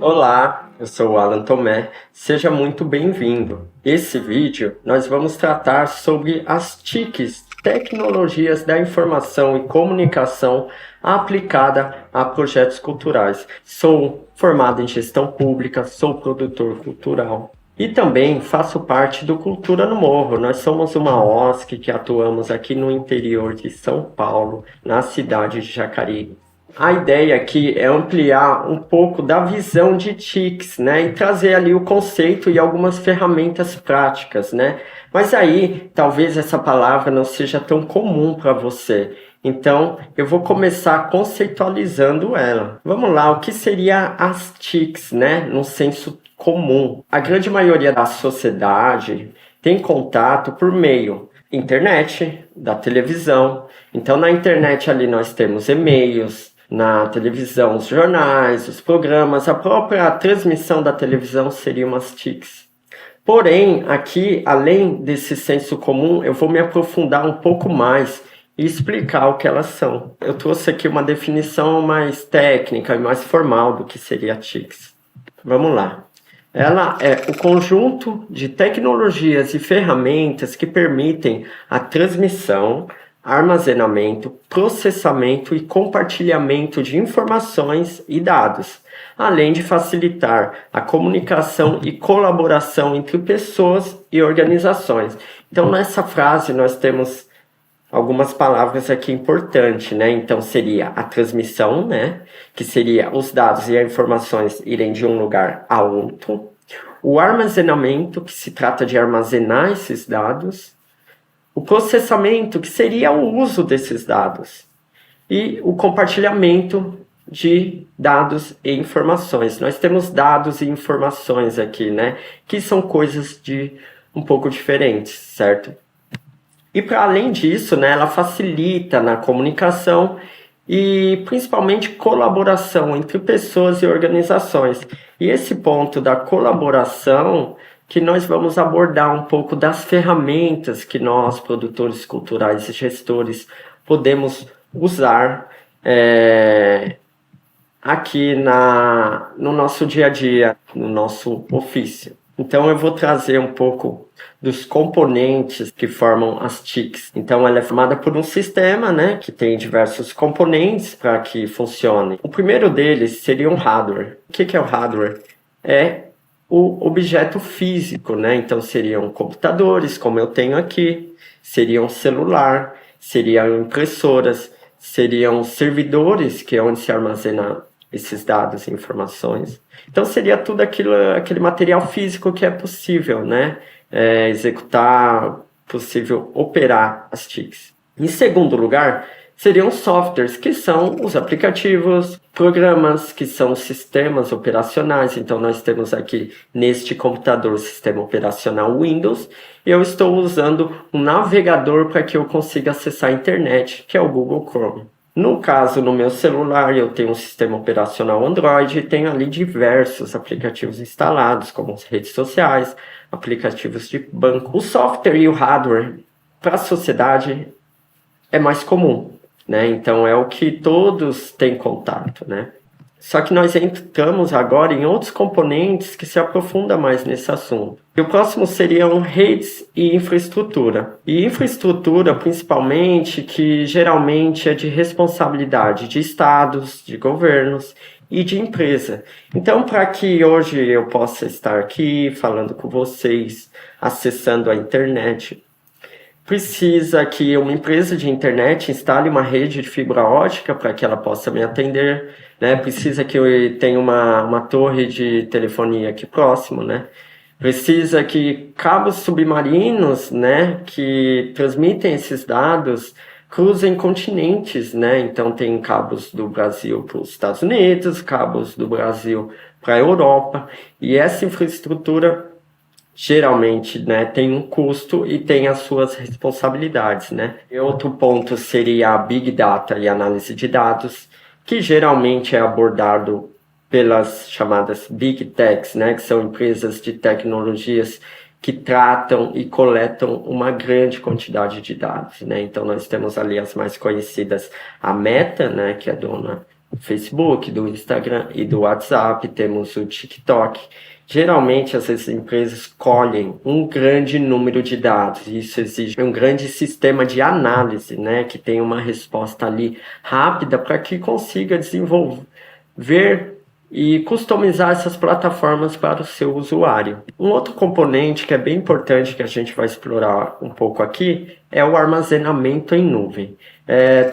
Olá, eu sou o Alan Tomé, seja muito bem-vindo. Esse vídeo nós vamos tratar sobre as TICs, Tecnologias da Informação e Comunicação aplicada a projetos culturais. Sou formado em gestão pública, sou produtor cultural e também faço parte do Cultura no Morro. Nós somos uma OSC que atuamos aqui no interior de São Paulo, na cidade de Jacareí. A ideia aqui é ampliar um pouco da visão de TICs, né? E trazer ali o conceito e algumas ferramentas práticas, né? Mas aí, talvez essa palavra não seja tão comum para você. Então, eu vou começar conceitualizando ela. Vamos lá, o que seria as TICs, né? No senso comum. A grande maioria da sociedade tem contato por meio internet, da televisão. Então, na internet ali nós temos e-mails, na televisão, os jornais, os programas, a própria transmissão da televisão seria umas TICs. Porém, aqui, além desse senso comum, eu vou me aprofundar um pouco mais e explicar o que elas são. Eu trouxe aqui uma definição mais técnica e mais formal do que seria TICs. Vamos lá. Ela é o conjunto de tecnologias e ferramentas que permitem a transmissão, armazenamento, processamento e compartilhamento de informações e dados, além de facilitar a comunicação e colaboração entre pessoas e organizações. Então, nessa frase, nós temos algumas palavras aqui importantes, né? Então, seria a transmissão, né? Que seria os dados e as informações irem de um lugar a outro. O armazenamento, que se trata de armazenar esses dados. O processamento, que seria o uso desses dados, e o compartilhamento de dados e informações. Nós temos dados e informações aqui, né? Que são coisas um pouco diferentes, certo? E para além disso, né, ela facilita na comunicação e principalmente colaboração entre pessoas e organizações. E esse ponto da colaboração que nós vamos abordar um pouco das ferramentas que nós, produtores culturais e gestores, podemos usar aqui no nosso dia a dia, no nosso ofício. Então eu vou trazer um pouco dos componentes que formam as TICs. Então ela é formada por um sistema, né, que tem diversos componentes para que funcione. O primeiro deles seria um hardware. O que é o hardware? É o objeto físico, né? Então seriam computadores, como eu tenho aqui, seriam celular, seriam impressoras, seriam servidores, que é onde se armazena esses dados e informações. Então seria tudo aquele material físico que é possível, né? Executar, possível operar as TICs. Em segundo lugar, seriam softwares, que são os aplicativos, programas, que são sistemas operacionais. Então, nós temos aqui neste computador o sistema operacional Windows. E eu estou usando um navegador para que eu consiga acessar a internet, que é o Google Chrome. No caso, no meu celular, eu tenho um sistema operacional Android e tenho ali diversos aplicativos instalados, como as redes sociais, aplicativos de banco. O software e o hardware, para a sociedade, é mais comum, né? Então, é o que todos têm contato, né? Só que nós entramos agora em outros componentes que se aprofundam mais nesse assunto. E o próximo seriam redes e infraestrutura. E infraestrutura, principalmente, que geralmente é de responsabilidade de estados, de governos e de empresa. Então, para que hoje eu possa estar aqui falando com vocês, acessando a internet, precisa que uma empresa de internet instale uma rede de fibra ótica para que ela possa me atender, né? Precisa que eu tenha uma torre de telefonia aqui próximo, né? Precisa que cabos submarinos, né, que transmitem esses dados, cruzem continentes, né? Então tem cabos do Brasil para os Estados Unidos, cabos do Brasil para a Europa, e essa infraestrutura geralmente, né, tem um custo e tem as suas responsabilidades, né? E outro ponto seria a Big Data e análise de dados, que geralmente é abordado pelas chamadas Big Techs, né, que são empresas de tecnologias que tratam e coletam uma grande quantidade de dados, né? Então nós temos ali as mais conhecidas, a Meta, né, que é dona Facebook, do Instagram e do WhatsApp, temos o TikTok. Geralmente, essas empresas colhem um grande número de dados, e isso exige um grande sistema de análise, né, que tenha uma resposta ali rápida para que consiga desenvolver e customizar essas plataformas para o seu usuário. Um outro componente que é bem importante que a gente vai explorar um pouco aqui é o armazenamento em nuvem.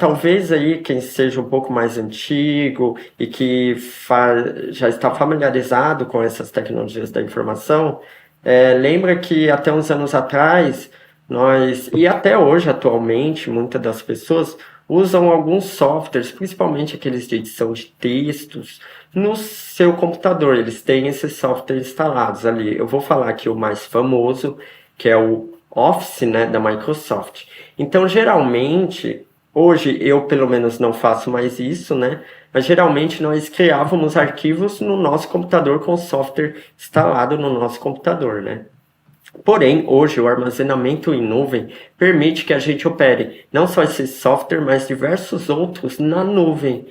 Talvez aí quem seja um pouco mais antigo e que já está familiarizado com essas tecnologias da informação, lembra que até uns anos atrás, e até hoje atualmente, muitas das pessoas usam alguns softwares, principalmente aqueles de edição de textos, no seu computador. Eles têm esses softwares instalados ali. Eu vou falar aqui o mais famoso, que é o Office, né, da Microsoft. Então, geralmente, hoje eu pelo menos não faço mais isso, né? Mas geralmente nós criávamos arquivos no nosso computador com o software instalado no nosso computador, né? Porém, hoje o armazenamento em nuvem permite que a gente opere não só esse software, mas diversos outros na nuvem.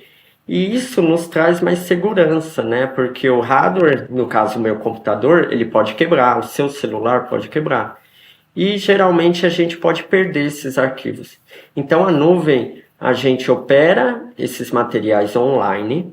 E isso nos traz mais segurança, né? Porque o hardware, no caso o meu computador, ele pode quebrar, o seu celular pode quebrar. E geralmente a gente pode perder esses arquivos. Então a nuvem, a gente opera esses materiais online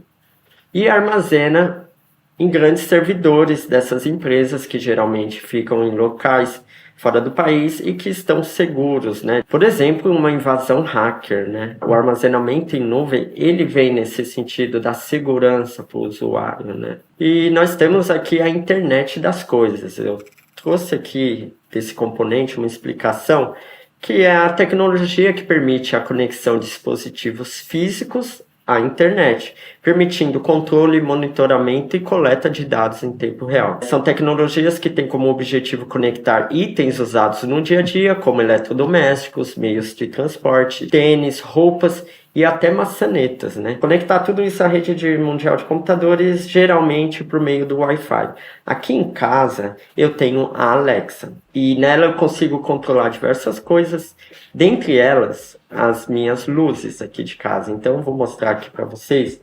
e armazena em grandes servidores dessas empresas que geralmente ficam em locais fora do país e que estão seguros, né? Por exemplo, uma invasão hacker, né? O armazenamento em nuvem, ele vem nesse sentido da segurança para o usuário, né? E nós temos aqui a internet das coisas. Eu trouxe aqui desse componente uma explicação que é a tecnologia que permite a conexão de dispositivos físicos à internet, permitindo controle, monitoramento e coleta de dados em tempo real. São tecnologias que têm como objetivo conectar itens usados no dia a dia, como eletrodomésticos, meios de transporte, tênis, roupas e até maçanetas, né? Conectar tudo isso à rede mundial de computadores, geralmente por meio do Wi-Fi. Aqui em casa eu tenho a Alexa e nela eu consigo controlar diversas coisas, dentre elas as minhas luzes aqui de casa. Então eu vou mostrar aqui para vocês.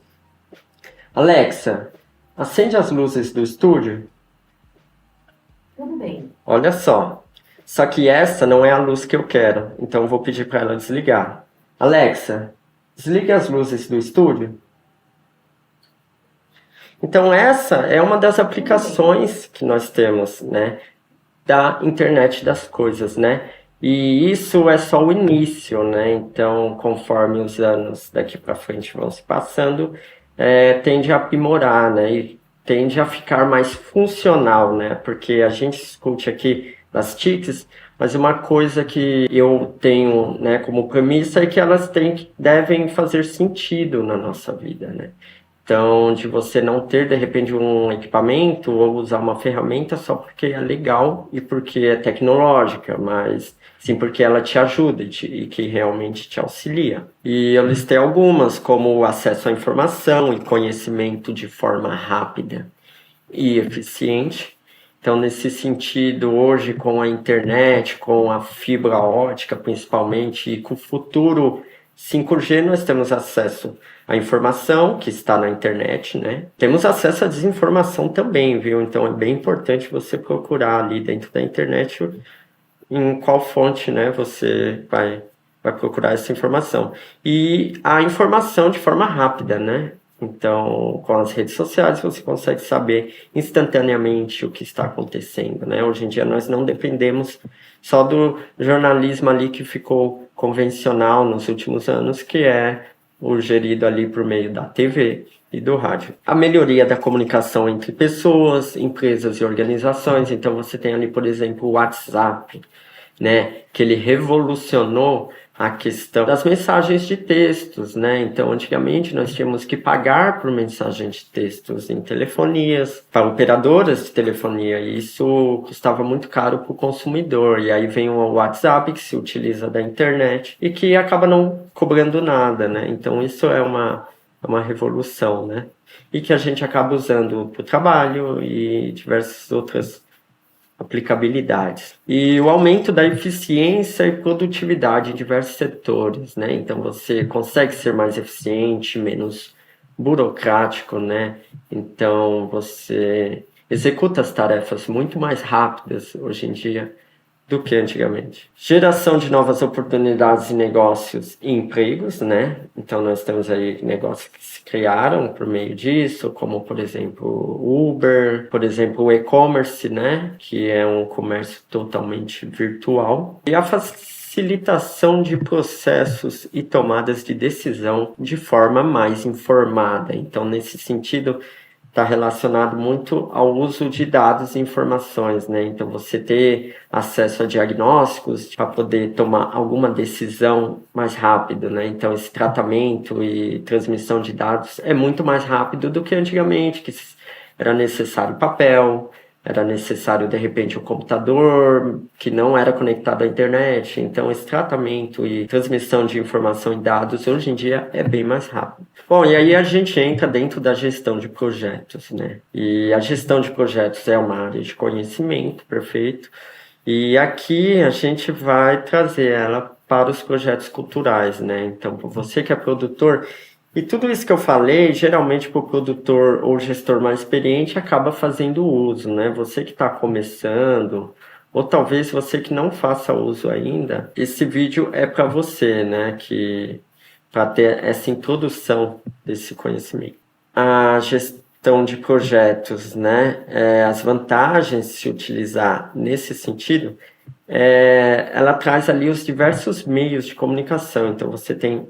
Alexa, acende as luzes do estúdio. Tudo bem. Olha só. Só que essa não é a luz que eu quero, então eu vou pedir para ela desligar. Alexa, desligue as luzes do estúdio. Então essa é uma das aplicações que nós temos, né, da internet das coisas, né? E isso é só o início, né? Então, conforme os anos daqui para frente vão se passando, tende a aprimorar, né? E tende a ficar mais funcional, né? Porque a gente discute aqui das TICs, mas uma coisa que eu tenho, né, como premissa é que elas devem fazer sentido na nossa vida, né? Então, de você não ter, de repente, um equipamento ou usar uma ferramenta só porque é legal e porque é tecnológica, mas sim porque ela te ajuda e que realmente te auxilia. E eu listei algumas, como o acesso à informação e conhecimento de forma rápida e eficiente. Então, nesse sentido, hoje com a internet, com a fibra ótica principalmente, e com o futuro 5G, nós temos acesso à informação que está na internet, né? Temos acesso à desinformação também, viu? Então, é bem importante você procurar ali dentro da internet em qual fonte, né, você vai procurar essa informação. E a informação de forma rápida, né? Então, com as redes sociais, você consegue saber instantaneamente o que está acontecendo, né? Hoje em dia, nós não dependemos só do jornalismo ali que ficou convencional nos últimos anos, que é o gerido ali por meio da TV e do rádio. A melhoria da comunicação entre pessoas, empresas e organizações. Então, você tem ali, por exemplo, o WhatsApp, né? Que ele revolucionou a questão das mensagens de textos, né? Então, antigamente nós tínhamos que pagar por mensagem de textos em telefonias, para operadoras de telefonia, e isso custava muito caro para o consumidor. E aí vem o WhatsApp, que se utiliza da internet e que acaba não cobrando nada, né? Então, isso é uma revolução, né? E que a gente acaba usando para o trabalho e diversas outras aplicabilidades. E o aumento da eficiência e produtividade em diversos setores, né? Então você consegue ser mais eficiente, menos burocrático, né? Então você executa as tarefas muito mais rápidas hoje em dia do que antigamente. Geração de novas oportunidades de negócios e empregos, né? Então nós temos aí negócios que se criaram por meio disso, como por exemplo Uber, por exemplo o e-commerce, né? Que é um comércio totalmente virtual. E a facilitação de processos e tomadas de decisão de forma mais informada. Então, nesse sentido, está relacionado muito ao uso de dados e informações, né? Então, você ter acesso a diagnósticos para poder tomar alguma decisão mais rápido, né? Então, esse tratamento e transmissão de dados é muito mais rápido do que antigamente, que era necessário papel, era necessário, de repente, um computador que não era conectado à internet. Então, esse tratamento e transmissão de informação e dados, hoje em dia, é bem mais rápido. Bom, e aí a gente entra dentro da gestão de projetos, né? E a gestão de projetos é uma área de conhecimento, perfeito. E aqui a gente vai trazer ela para os projetos culturais, né? Então, para você que é produtor, e tudo isso que eu falei, geralmente para o produtor ou gestor mais experiente acaba fazendo uso, né? Você que está começando, ou talvez você que não faça uso ainda, esse vídeo é para você, né? Que para ter essa introdução desse conhecimento. A gestão de projetos, né? As vantagens de se utilizar nesse sentido, ela traz ali os diversos meios de comunicação. Então, você tem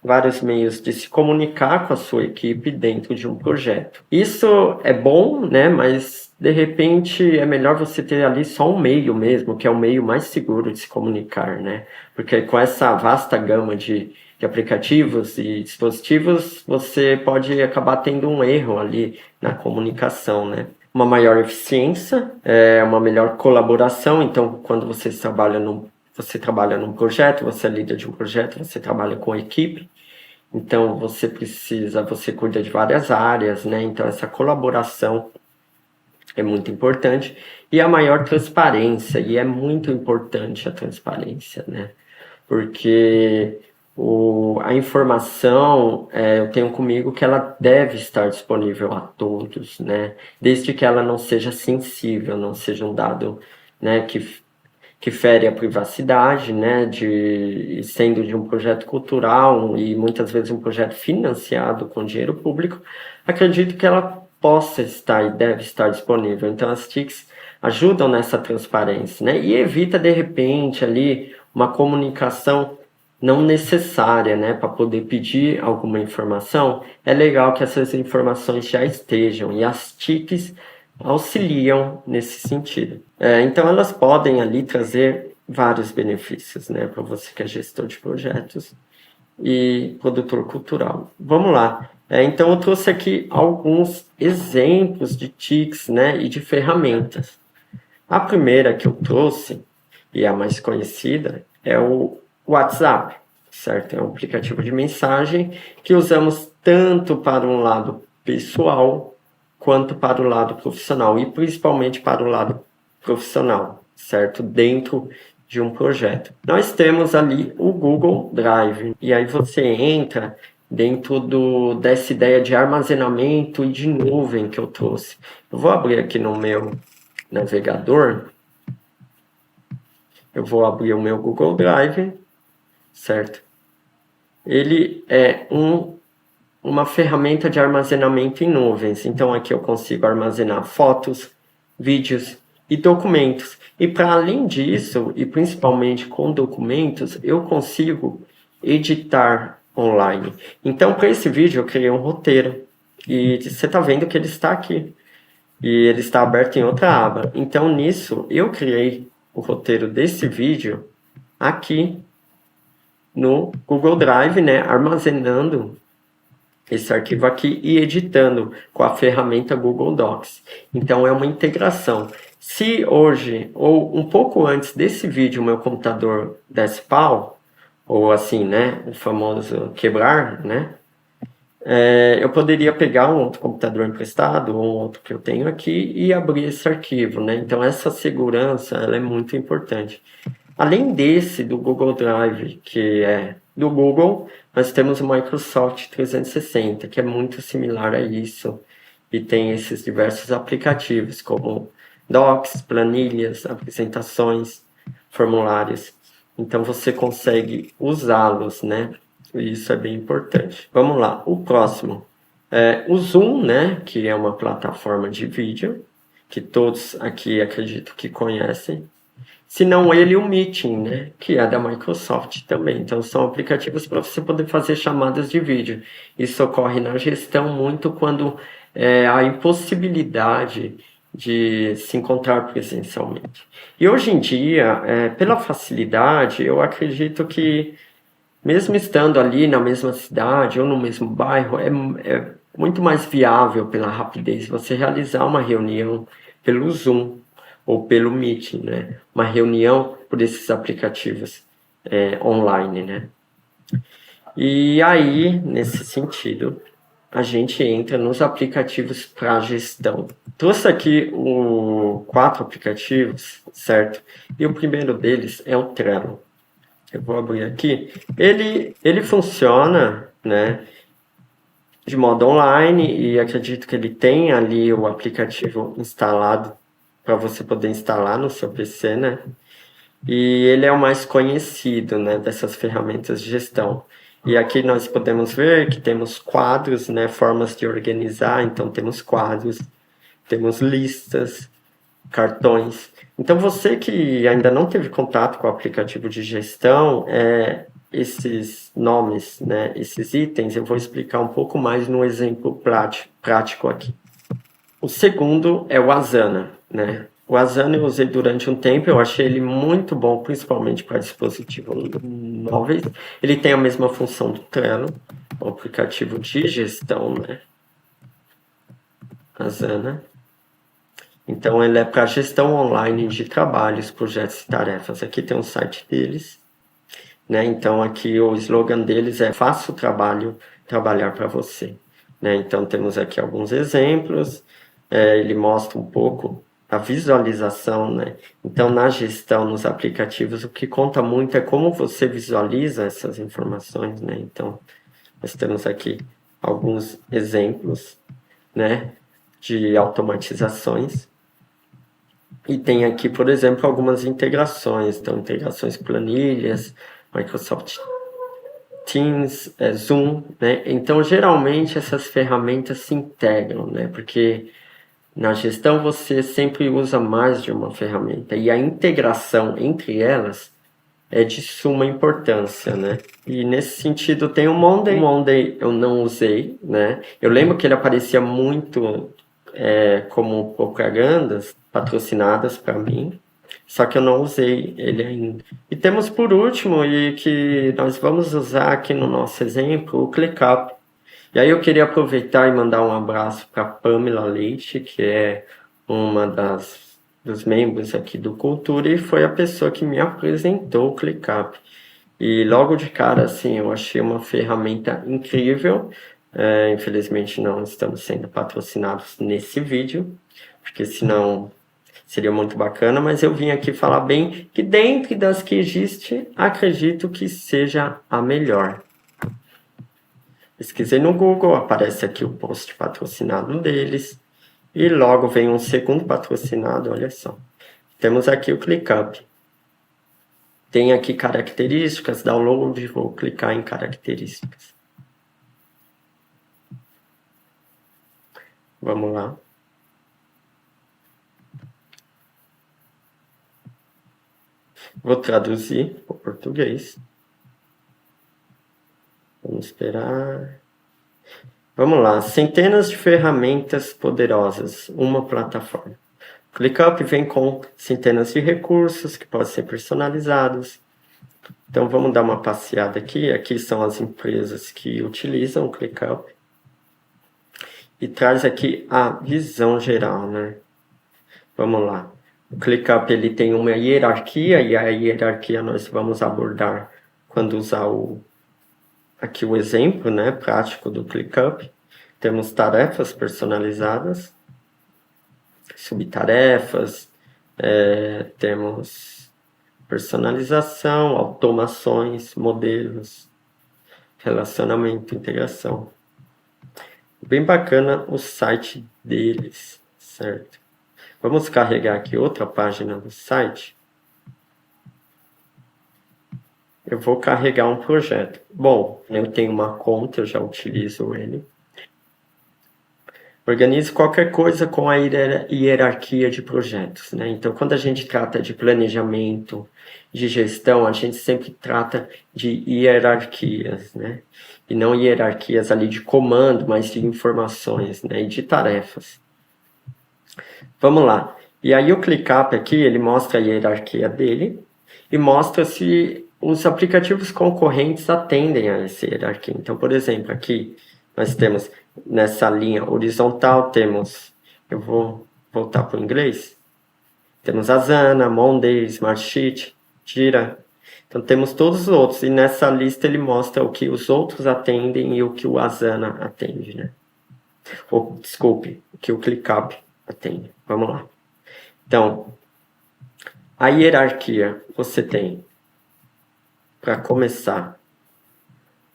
vários meios de se comunicar com a sua equipe dentro de um projeto. Isso é bom, né? Mas de repente é melhor você ter ali só um meio mesmo, que é o meio mais seguro de se comunicar, né? Porque com essa vasta gama de aplicativos e dispositivos, você pode acabar tendo um erro ali na comunicação, né? Uma maior eficiência, uma melhor colaboração. Então, quando você trabalha num projeto, você é líder de um projeto, você trabalha com equipe, então você cuida de várias áreas, né? Então essa colaboração é muito importante. E a maior transparência, e é muito importante a transparência, né? Porque a informação, eu tenho comigo que ela deve estar disponível a todos, né? Desde que ela não seja sensível, não seja um dado, né, que fere a privacidade, né, sendo de um projeto cultural e muitas vezes um projeto financiado com dinheiro público, acredito que ela possa estar e deve estar disponível. Então as TICs ajudam nessa transparência, né, e evita de repente ali uma comunicação não necessária, né, para poder pedir alguma informação. É legal que essas informações já estejam, e as TICs auxiliam nesse sentido. Então, elas podem ali trazer vários benefícios, né, para você que é gestor de projetos e produtor cultural. Vamos lá. Então, eu trouxe aqui alguns exemplos de TICs, né, e de ferramentas. A primeira que eu trouxe, e a mais conhecida, é o WhatsApp, certo? É um aplicativo de mensagem que usamos tanto para um lado pessoal quanto para o lado profissional, e principalmente para o lado profissional, certo? Dentro de um projeto. Nós temos ali o Google Drive, e aí você entra dentro dessa ideia de armazenamento e de nuvem que eu trouxe. Eu vou abrir aqui no meu navegador, eu vou abrir o meu Google Drive, certo? Ele é uma ferramenta de armazenamento em nuvens. Então aqui eu consigo armazenar fotos, vídeos e documentos. E para além disso, e principalmente com documentos, eu consigo editar online. Então para esse vídeo eu criei um roteiro. E você está vendo que ele está aqui. E ele está aberto em outra aba. Então nisso eu criei o roteiro desse vídeo aqui no Google Drive, né, armazenando esse arquivo aqui e editando com a ferramenta Google Docs. Então é uma integração. Se hoje, ou um pouco antes desse vídeo, o meu computador desse pau, ou assim, né, o famoso quebrar, né, eu poderia pegar um outro computador emprestado, ou um outro que eu tenho aqui, e abrir esse arquivo, né. Então essa segurança, ela é muito importante. Além desse, do Google Drive, que é do Google, nós temos o Microsoft 360, que é muito similar a isso, e tem esses diversos aplicativos, como Docs, planilhas, apresentações, formulários. Então você consegue usá-los, né? E isso é bem importante. Vamos lá, o próximo é o Zoom, né? Que é uma plataforma de vídeo, que todos aqui acredito que conhecem. Se não ele, o Meeting, né? Que é da Microsoft também. Então, são aplicativos para você poder fazer chamadas de vídeo. Isso ocorre na gestão muito quando há impossibilidade de se encontrar presencialmente. E hoje em dia, pela facilidade, eu acredito que, mesmo estando ali na mesma cidade ou no mesmo bairro, é muito mais viável pela rapidez você realizar uma reunião pelo Zoom ou pelo Meeting, né? Uma reunião por esses aplicativos online, né? E aí, nesse sentido, a gente entra nos aplicativos para gestão. Trouxe aqui 4 aplicativos, certo? E o primeiro deles é o Trello. Eu vou abrir aqui. Ele funciona, né, de modo online e acredito que ele tem ali o aplicativo instalado para você poder instalar no seu PC, né? E ele é o mais conhecido, né, dessas ferramentas de gestão. E aqui nós podemos ver que temos quadros, né, formas de organizar. Então temos quadros, temos listas, cartões. Então você que ainda não teve contato com o aplicativo de gestão, esses nomes, né, esses itens, eu vou explicar um pouco mais no exemplo prático aqui. O segundo é o Asana, né? O Asana eu usei durante um tempo, eu achei ele muito bom, principalmente para dispositivos móveis. Ele tem a mesma função do Trello, o aplicativo de gestão, né? Asana. Então ele é para gestão online de trabalhos, projetos e tarefas. Aqui tem um site deles, né? Então aqui o slogan deles é "Faça o trabalho trabalhar para você", né? Então temos aqui alguns exemplos. Ele mostra um pouco a visualização, né? Então, na gestão, nos aplicativos, o que conta muito é como você visualiza essas informações, né? Então, nós temos aqui alguns exemplos, né, de automatizações. E tem aqui, por exemplo, algumas integrações. Então, integrações planilhas, Microsoft Teams, Zoom, né? Então, geralmente, essas ferramentas se integram, né? Porque na gestão você sempre usa mais de uma ferramenta e a integração entre elas é de suma importância, né? E nesse sentido tem o Monday. O Monday eu não usei, né? Eu lembro que ele aparecia muito como propagandas patrocinadas para mim, só que eu não usei ele ainda. E temos por último, e que nós vamos usar aqui no nosso exemplo, o ClickUp. E aí eu queria aproveitar e mandar um abraço para Pamela Leite, que é uma dos membros aqui do Cultura, e foi a pessoa que me apresentou o ClickUp. E logo de cara, assim, eu achei uma ferramenta incrível. Infelizmente não estamos sendo patrocinados nesse vídeo, porque senão seria muito bacana, mas eu vim aqui falar bem que dentre das que existe, acredito que seja a melhor. Pesquisei no Google, aparece aqui o post patrocinado deles. E logo vem um segundo patrocinado, olha só. Temos aqui o ClickUp. Tem aqui características, download, vou clicar em características. Vamos lá. Vou traduzir para o português. Vamos esperar. Vamos lá. Centenas de ferramentas poderosas, uma plataforma. O ClickUp vem com centenas de recursos que podem ser personalizados. Então vamos dar uma passeada aqui. Aqui são as empresas que utilizam o ClickUp. E traz aqui a visão geral, né? Vamos lá. O ClickUp ele tem uma hierarquia, e a hierarquia nós vamos abordar quando usar aqui o exemplo, né, prático do ClickUp. Temos tarefas personalizadas, subtarefas, temos personalização, automações, modelos, relacionamento, integração. Bem bacana o site deles, certo? Vamos carregar aqui outra página do site. Eu vou carregar um projeto. Bom, eu tenho uma conta, eu já utilizo ele. Organize qualquer coisa com a hierarquia de projetos, né? Então, quando a gente trata de planejamento, de gestão, a gente sempre trata de hierarquias, né? E não hierarquias ali de comando, mas de informações, né? E de tarefas. Vamos lá. E aí o ClickUp aqui, ele mostra a hierarquia dele e mostra se os aplicativos concorrentes atendem a essa hierarquia. Então, por exemplo, aqui nós temos nessa linha horizontal, eu vou voltar para o inglês, temos Asana, Monday, Smartsheet, Jira. Então temos todos os outros, e nessa lista ele mostra o que os outros atendem e o que o Asana atende, né? Ou, desculpe, o que o ClickUp atende. Vamos lá. Então, a hierarquia, você tem, para começar,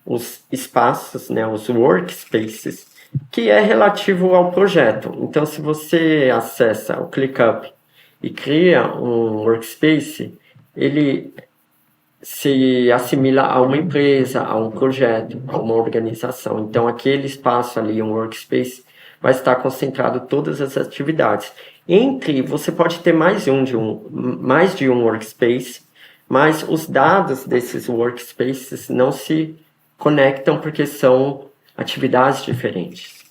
os espaços, né, os workspaces, que é relativo ao projeto. Então, se você acessa o ClickUp e cria um workspace, ele se assimila a uma empresa, a um projeto, a uma organização. Então, aquele espaço ali, um workspace, vai estar concentrado todas as atividades. Você pode ter mais de um workspace, mas os dados desses workspaces não se conectam porque são atividades diferentes.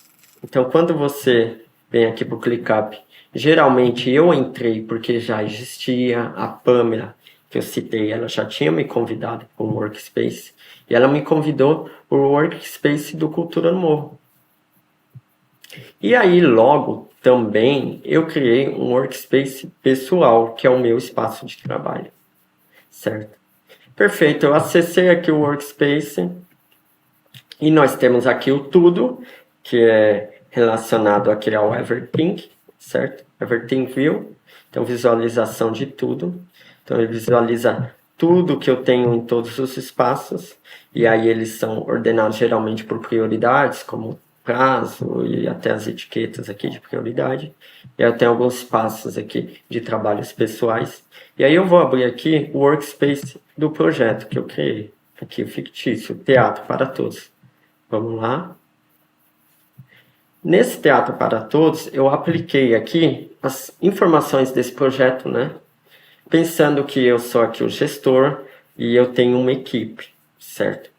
Então, quando você vem aqui para o ClickUp, geralmente eu entrei porque já existia a Pamela, que eu citei, ela já tinha me convidado para um workspace, e ela me convidou para o workspace do Cultura no Morro. E aí, logo, também, eu criei um workspace pessoal, que é o meu espaço de trabalho, certo? Perfeito, eu acessei aqui o workspace, e nós temos aqui o tudo, que é relacionado aqui ao Everything, certo? Everything View, então visualização de tudo. Então ele visualiza tudo que eu tenho em todos os espaços, e aí eles são ordenados geralmente por prioridades, como prazo e até as etiquetas aqui de prioridade. E eu tenho alguns espaços aqui de trabalhos pessoais. E aí eu vou abrir aqui o workspace do projeto que eu criei. Aqui o fictício, Teatro para Todos. Vamos lá. Nesse Teatro para Todos, eu apliquei aqui as informações desse projeto, né? Pensando que eu sou aqui o gestor e eu tenho uma equipe, certo?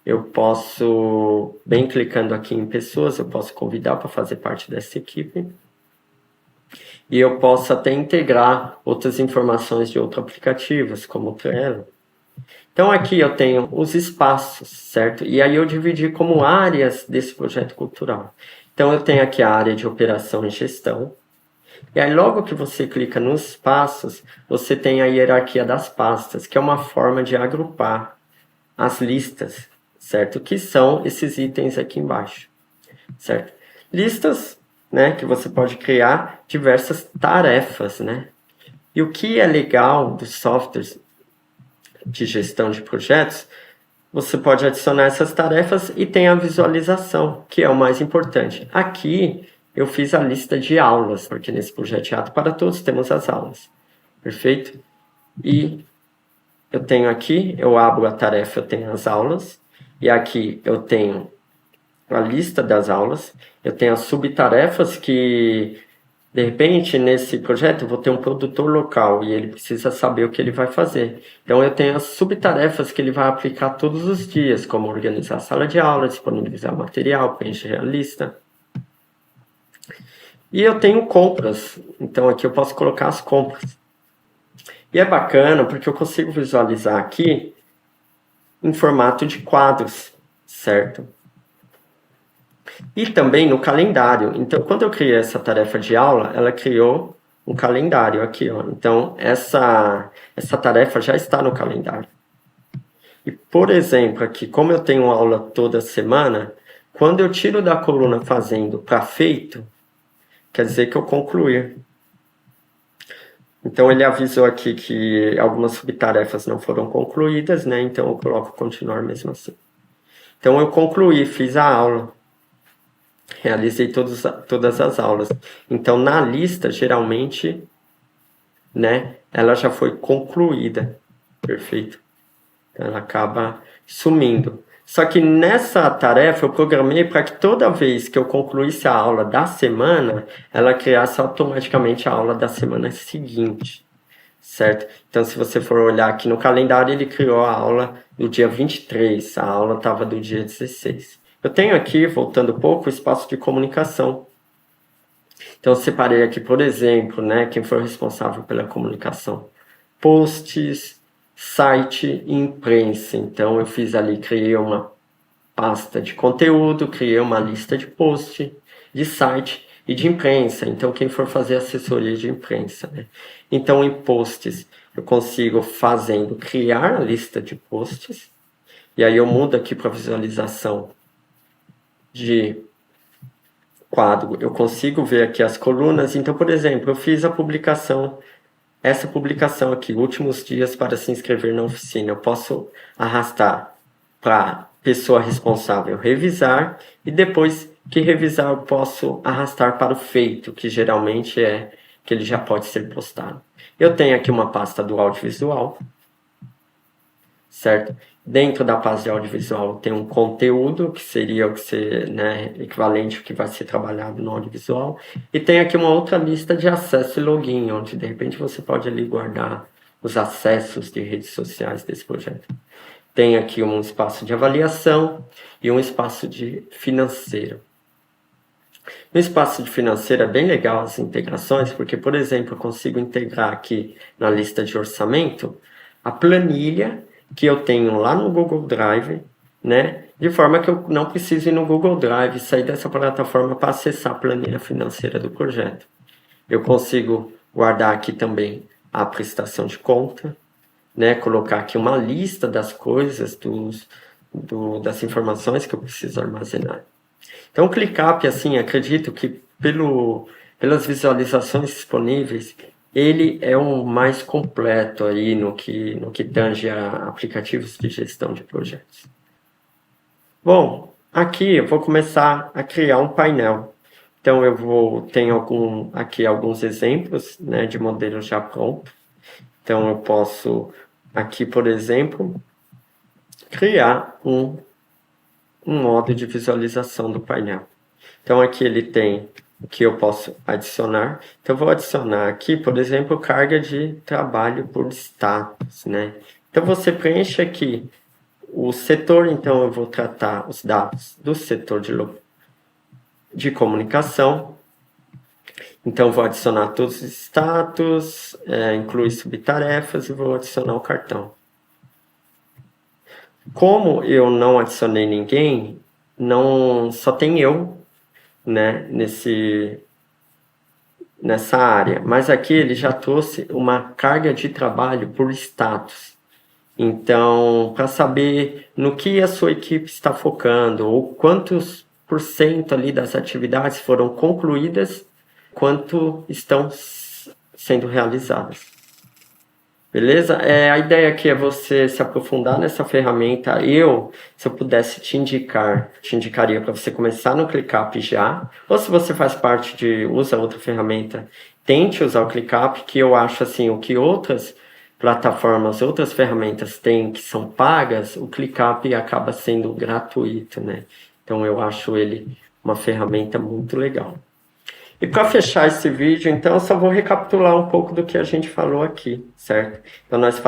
Eu posso, bem clicando aqui em pessoas, eu posso convidar para fazer parte dessa equipe. E eu posso até integrar outras informações de outros aplicativos, como o Trello. Então aqui eu tenho os espaços, certo? E aí eu dividi como áreas desse projeto cultural. Então eu tenho aqui a área de operação e gestão. E aí logo que você clica nos espaços, você tem a hierarquia das pastas, que é uma forma de agrupar as listas, certo? Que são esses itens aqui embaixo, certo? Listas, né, que você pode criar diversas tarefas, né? E o que é legal dos softwares de gestão de projetos, você pode adicionar essas tarefas e tem a visualização, que é o mais importante. Aqui eu fiz a lista de aulas, porque nesse projeto Teatro para Todos temos as aulas. Perfeito? E eu tenho aqui, eu abro a tarefa, eu tenho as aulas, e aqui eu tenho a lista das aulas, eu tenho as subtarefas que, de repente, nesse projeto eu vou ter um produtor local e ele precisa saber o que ele vai fazer. Então eu tenho as subtarefas que ele vai aplicar todos os dias, como organizar a sala de aula, disponibilizar material, preencher a lista. E eu tenho compras, então aqui eu posso colocar as compras. E é bacana porque eu consigo visualizar aqui em formato de quadros, certo? E também no calendário. Então, quando eu criei essa tarefa de aula, ela criou um calendário aqui, ó. Então, essa tarefa já está no calendário. E, por exemplo, aqui, como eu tenho aula toda semana, quando eu tiro da coluna fazendo para feito, quer dizer que eu concluí. Então, ele avisou aqui que algumas subtarefas não foram concluídas, né? Então, eu coloco continuar mesmo assim. Então eu concluí, fiz a aula, realizei todas as aulas. Então na lista, geralmente, né, ela já foi concluída, perfeito? Ela acaba sumindo. Só que nessa tarefa eu programei para que toda vez que eu concluísse a aula da semana, ela criasse automaticamente a aula da semana seguinte, certo? Então, se você for olhar aqui no calendário, ele criou a aula do dia 23, a aula estava do dia 16. Eu tenho aqui, voltando um pouco, o espaço de comunicação. Então, eu separei aqui, por exemplo, né, quem foi o responsável pela comunicação. Posts, site e imprensa. Então, eu fiz ali, criei uma pasta de conteúdo, criei uma lista de post, de site e de imprensa. Então, quem for fazer assessoria de imprensa, né? Então, em posts, eu consigo criar a lista de posts. E aí eu mudo aqui para visualização de quadro. Eu consigo ver aqui as colunas. Então, por exemplo, eu fiz essa publicação aqui, últimos dias para se inscrever na oficina. Eu posso arrastar para pessoa responsável revisar e depois que revisar eu posso arrastar para o feito, que geralmente é que ele já pode ser postado. Eu tenho aqui uma pasta do audiovisual, certo? Dentro da pasta de audiovisual tem um conteúdo, que seria o que ser, né, equivalente ao que vai ser trabalhado no audiovisual. E tem aqui uma outra lista de acesso e login, onde de repente você pode ali guardar os acessos de redes sociais desse projeto. Tem aqui um espaço de avaliação e um espaço de financeiro. No espaço de financeiro é bem legal as integrações, porque, por exemplo, eu consigo integrar aqui na lista de orçamento a planilha que eu tenho lá no Google Drive, né? De forma que eu não preciso ir no Google Drive e sair dessa plataforma para acessar a planilha financeira do projeto. Eu consigo guardar aqui também a prestação de conta, né? Colocar aqui uma lista das coisas, das informações que eu preciso armazenar. Então, o ClickUp, assim, acredito que pelas visualizações disponíveis, ele é o mais completo aí no que tange a aplicativos de gestão de projetos. Bom, aqui eu vou começar a criar um painel. Então, tenho aqui alguns exemplos, né, de modelos já prontos. Então, eu posso, aqui, por exemplo, criar um modo de visualização do painel. Então, aqui ele tem o que eu posso adicionar. Então, eu vou adicionar aqui, por exemplo, carga de trabalho por status, né? Então, você preenche aqui o setor. Então, eu vou tratar os dados do setor de comunicação. Então, vou adicionar todos os status, incluir subtarefas e vou adicionar o cartão. Como eu não adicionei ninguém, só tem eu, né, nessa área. Mas aqui ele já trouxe uma carga de trabalho por status. Então, para saber no que a sua equipe está focando, ou quantos % ali das atividades foram concluídas, quanto estão sendo realizadas. Beleza? A ideia aqui é você se aprofundar nessa ferramenta. Se eu pudesse te indicaria para você começar no ClickUp já. Ou se você faz parte usa outra ferramenta, tente usar o ClickUp, que eu acho assim, o que outras plataformas, outras ferramentas têm que são pagas, o ClickUp acaba sendo gratuito, né? Então eu acho ele uma ferramenta muito legal. E para fechar esse vídeo, então, eu só vou recapitular um pouco do que a gente falou aqui, certo? Então, nós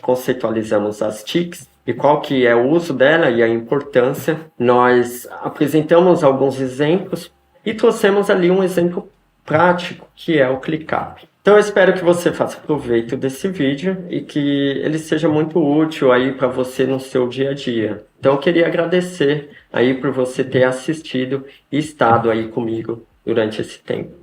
conceitualizamos as TICs e qual que é o uso dela e a importância. Nós apresentamos alguns exemplos e trouxemos ali um exemplo prático, que é o ClickUp. Então, eu espero que você faça proveito desse vídeo e que ele seja muito útil aí para você no seu dia a dia. Então, eu queria agradecer aí por você ter assistido e estado aí comigo durante esse tempo.